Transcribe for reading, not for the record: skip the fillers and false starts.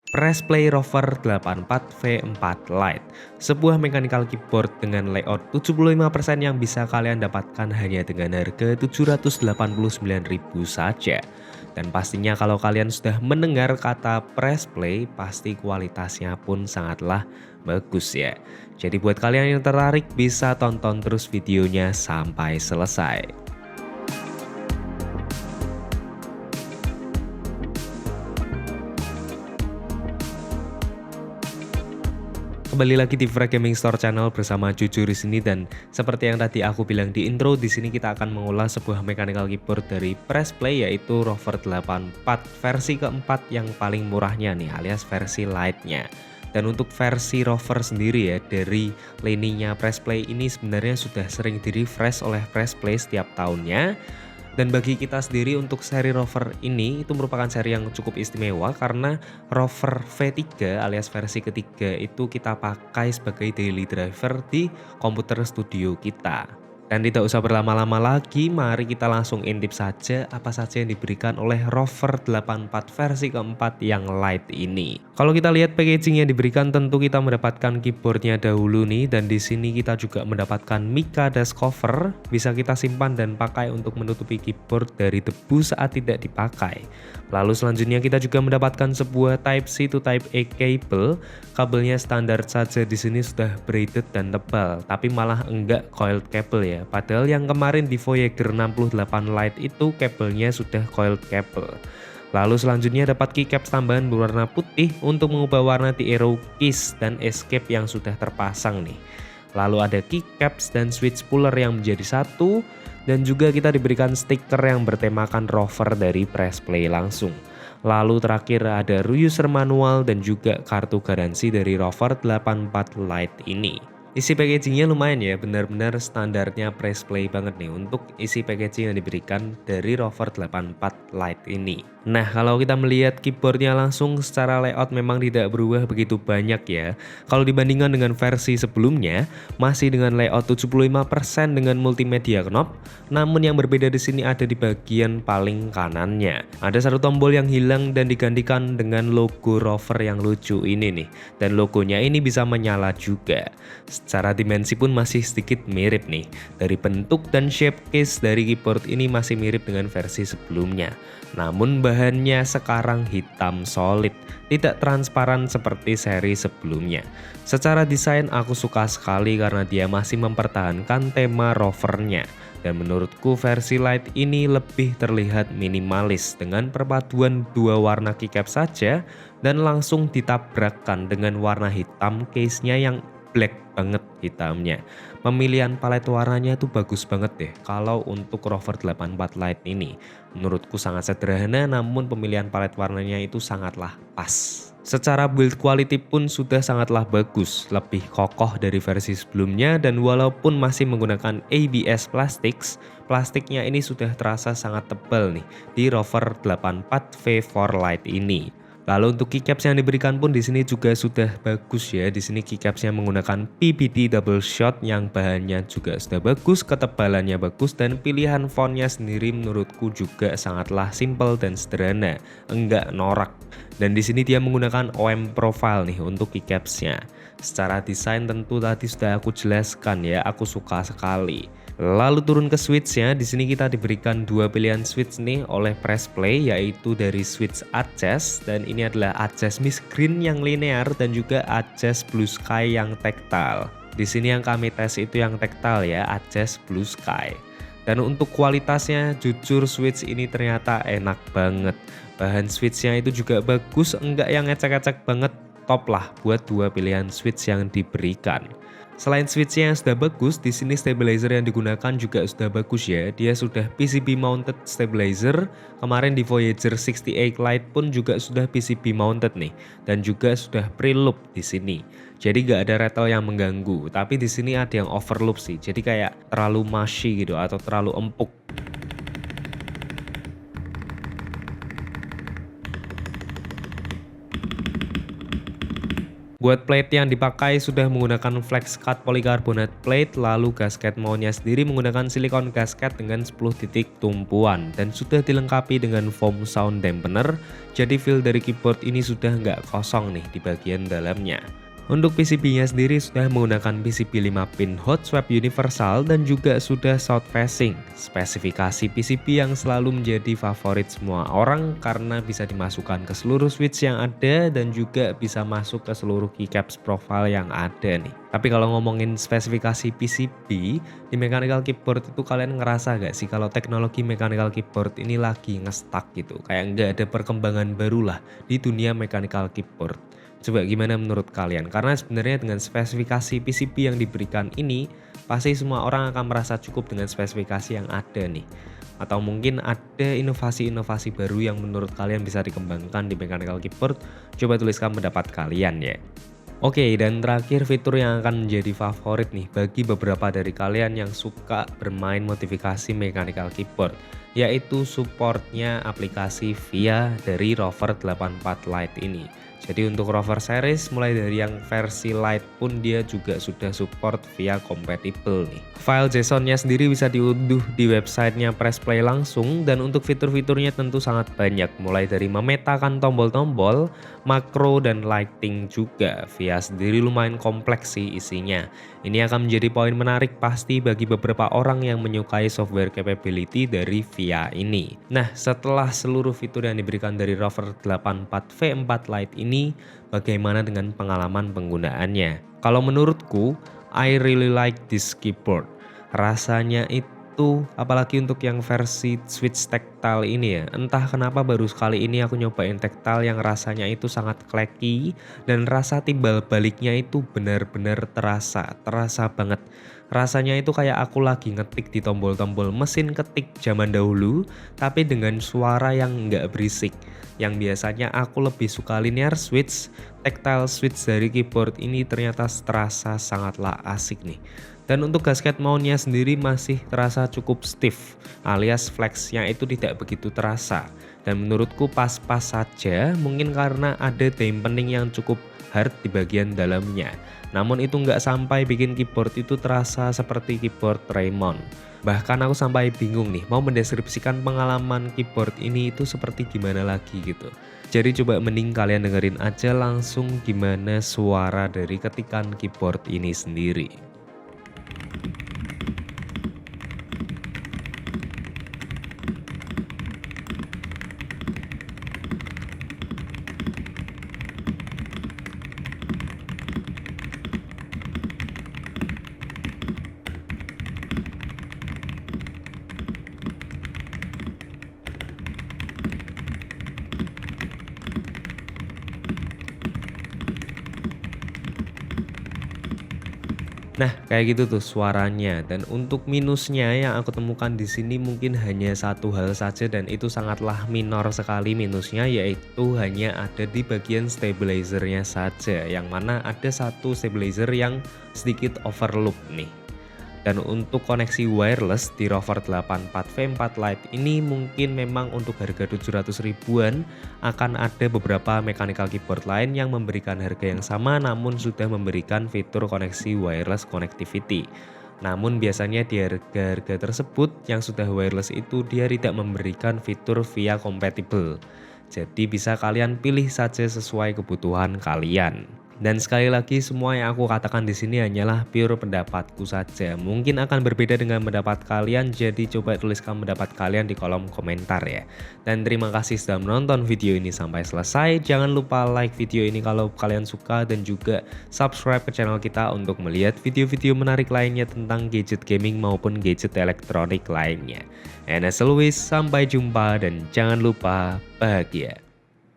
Press Play Rover 84V4 Lite, sebuah mechanical keyboard dengan layout 75% yang bisa kalian dapatkan hanya dengan harga 789.000 saja. Dan pastinya kalau kalian sudah mendengar kata Press Play, pasti kualitasnya pun sangatlah bagus ya. Jadi buat kalian yang tertarik bisa tonton terus videonya sampai selesai. Kembali lagi di Frag Gaming Store Channel bersama Jujur di sini, dan seperti yang tadi aku bilang di intro, di sini kita akan mengulas sebuah mechanical keyboard dari Press Play yaitu Rover 84 versi keempat yang paling murahnya nih, alias versi Lite-nya. Dan untuk versi Rover sendiri ya, dari lininya Press Play ini sebenarnya sudah sering di-refresh oleh Press Play setiap tahunnya. Dan bagi kita sendiri untuk seri Rover ini itu merupakan seri yang cukup istimewa karena Rover V3 alias versi ketiga itu kita pakai sebagai daily driver di komputer studio kita. Dan tidak usah berlama-lama lagi, mari kita langsung intip saja apa saja yang diberikan oleh Rover 84 versi keempat yang Lite ini. Kalau kita lihat packaging yang diberikan, tentu kita mendapatkan keyboardnya dahulu nih, dan di sini kita juga mendapatkan mica dust cover, bisa kita simpan dan pakai untuk menutupi keyboard dari debu saat tidak dipakai. Lalu selanjutnya kita juga mendapatkan sebuah Type C to Type A cable. Kabelnya standar saja di sini sudah braided dan tebal, tapi malah enggak coiled cable ya. Padahal yang kemarin di Voyager 68 Lite itu kabelnya sudah coiled cable. Lalu selanjutnya dapat keycaps tambahan berwarna putih untuk mengubah warna di arrow keys dan escape yang sudah terpasang nih. Lalu ada keycaps dan switch puller yang menjadi satu, dan juga kita diberikan stiker yang bertemakan Rover dari Press Play langsung. Lalu terakhir ada user manual dan juga kartu garansi dari Rover 84 Lite ini. Isi packagingnya lumayan ya, benar-benar standarnya Press Play banget nih untuk isi packaging yang diberikan dari Rover 84 Lite ini. Nah, kalau kita melihat keyboardnya langsung secara layout memang tidak berubah begitu banyak ya. Kalau dibandingkan dengan versi sebelumnya, masih dengan layout 75% dengan multimedia knob, namun yang berbeda di sini ada di bagian paling kanannya. Ada satu tombol yang hilang dan digantikan dengan logo Rover yang lucu ini nih. Dan logonya ini bisa menyala juga. Secara dimensi pun masih sedikit mirip nih. Dari bentuk dan shape case dari keyboard ini masih mirip dengan versi sebelumnya. Namun bahannya sekarang hitam solid, tidak transparan seperti seri sebelumnya. Secara desain aku suka sekali karena dia masih mempertahankan tema rovernya. Dan menurutku versi Lite ini lebih terlihat minimalis dengan perpaduan dua warna keycap saja dan langsung ditabrakkan dengan warna hitam case-nya yang black banget hitamnya. Pemilihan palet warnanya tuh bagus banget deh kalau untuk Rover 84 Lite ini. Menurutku sangat sederhana, namun pemilihan palet warnanya itu sangatlah pas. Secara build quality pun sudah sangatlah bagus, lebih kokoh dari versi sebelumnya, dan walaupun masih menggunakan ABS plastics, plastiknya ini sudah terasa sangat tebal nih di Rover 84 V4 Lite ini. Lalu untuk keycaps yang diberikan pun di sini juga sudah bagus ya. Di sini keycapsnya menggunakan PBD double shot yang bahannya juga sudah bagus, ketebalannya bagus, dan pilihan fontnya sendiri menurutku juga sangatlah simple dan sederhana, enggak norak. Dan di sini dia menggunakan OM profile nih untuk keycapsnya. Secara desain tentu tadi sudah aku jelaskan ya, aku suka sekali. Lalu turun ke switchnya, di sini kita diberikan dua pilihan switch nih oleh Press Play, yaitu dari switch adjust, dan ini adalah adjust mist green yang linear dan juga adjust blue sky yang tactile. Di sini yang kami tes itu yang tactile ya, adjust blue sky. Dan untuk kualitasnya jujur switch ini ternyata enak banget. Bahan switchnya itu juga bagus, enggak yang ngecek-ngecek banget, top lah buat dua pilihan switch yang diberikan. Selain switchnya yang sudah bagus, di sini stabilizer yang digunakan juga sudah bagus ya. Dia sudah PCB mounted stabilizer. Kemarin di Voyager 68 Lite pun juga sudah PCB mounted nih, dan juga sudah pre-loop di sini. Jadi gak ada rattle yang mengganggu. Tapi di sini ada yang overloop sih. Jadi kayak terlalu mushy gitu atau terlalu empuk. Buat plate yang dipakai sudah menggunakan flex cut polikarbonat plate, lalu gasket mountnya sendiri menggunakan silikon gasket dengan 10 titik tumpuan dan sudah dilengkapi dengan foam sound dampener, jadi feel dari keyboard ini sudah nggak kosong nih di bagian dalamnya. Untuk PCB-nya sendiri sudah menggunakan PCB 5 pin hot swap universal dan juga sudah south facing. Spesifikasi PCB yang selalu menjadi favorit semua orang karena bisa dimasukkan ke seluruh switch yang ada dan juga bisa masuk ke seluruh keycaps profile yang ada nih. Tapi kalau ngomongin spesifikasi PCB di mechanical keyboard itu, kalian ngerasa gak sih kalau teknologi mechanical keyboard ini lagi nge-stuck gitu? Kayak nggak ada perkembangan baru lah di dunia mechanical keyboard. Coba gimana menurut kalian? Karena sebenarnya dengan spesifikasi PCB yang diberikan ini, pasti semua orang akan merasa cukup dengan spesifikasi yang ada nih. Atau mungkin ada inovasi-inovasi baru yang menurut kalian bisa dikembangkan di mechanical keyboard? Coba tuliskan pendapat kalian ya. Oke, dan terakhir fitur yang akan menjadi favorit nih bagi beberapa dari kalian yang suka bermain modifikasi mechanical keyboard, yaitu supportnya aplikasi VIA dari Rover 84 Lite ini. Jadi untuk Rover series mulai dari yang versi Lite pun dia juga sudah support VIA compatible nih. File JSON-nya sendiri bisa diunduh di websitenya Pressplay langsung, dan untuk fitur-fiturnya tentu sangat banyak, mulai dari memetakan tombol-tombol, makro, dan lighting juga. VIA sendiri lumayan kompleks sih isinya. Ini akan menjadi poin menarik pasti bagi beberapa orang yang menyukai software capability dari VIA ini. Nah, setelah seluruh fitur yang diberikan dari Rover 84 V4 Lite ini, bagaimana dengan pengalaman penggunaannya? Kalau menurutku, I really like this keyboard. Rasanya itu, apalagi untuk yang versi switch tactile ini ya, entah kenapa baru sekali ini aku nyobain tactile yang rasanya itu sangat clacky, dan rasa timbal baliknya itu benar-benar terasa banget. Rasanya itu kayak aku lagi ngetik di tombol-tombol mesin ketik zaman dahulu, tapi dengan suara yang nggak berisik. Yang biasanya aku lebih suka linear switch, tactile switch dari keyboard ini ternyata terasa sangatlah asik nih. Dan untuk gasket mountnya sendiri masih terasa cukup stiff, alias flexnya itu tidak begitu terasa. Dan menurutku pas-pas saja, mungkin karena ada dampening yang cukup hard di bagian dalamnya. Namun itu nggak sampai bikin keyboard itu terasa seperti keyboard Raymond. Bahkan aku sampai bingung nih mau mendeskripsikan pengalaman keyboard ini itu seperti gimana lagi gitu. Jadi coba mending kalian dengerin aja langsung gimana suara dari ketikan keyboard ini sendiri. Nah, kayak gitu tuh suaranya. Dan untuk minusnya yang aku temukan di sini mungkin hanya satu hal saja, dan itu sangatlah minor sekali minusnya, yaitu hanya ada di bagian stabilizernya saja, yang mana ada satu stabilizer yang sedikit overloop nih. Dan untuk koneksi wireless di Rover 84 V4 Lite ini mungkin memang untuk harga 700 ribuan akan ada beberapa mechanical keyboard lain yang memberikan harga yang sama namun sudah memberikan fitur koneksi wireless connectivity. Namun biasanya di harga-harga tersebut yang sudah wireless itu dia tidak memberikan fitur VIA compatible. Jadi bisa kalian pilih saja sesuai kebutuhan kalian. Dan sekali lagi semua yang aku katakan di sini hanyalah pure pendapatku saja. Mungkin akan berbeda dengan pendapat kalian, jadi coba tuliskan pendapat kalian di kolom komentar ya. Dan terima kasih sudah menonton video ini sampai selesai. Jangan lupa like video ini kalau kalian suka dan juga subscribe ke channel kita untuk melihat video-video menarik lainnya tentang gadget gaming maupun gadget elektronik lainnya. And as always, sampai jumpa dan jangan lupa bahagia.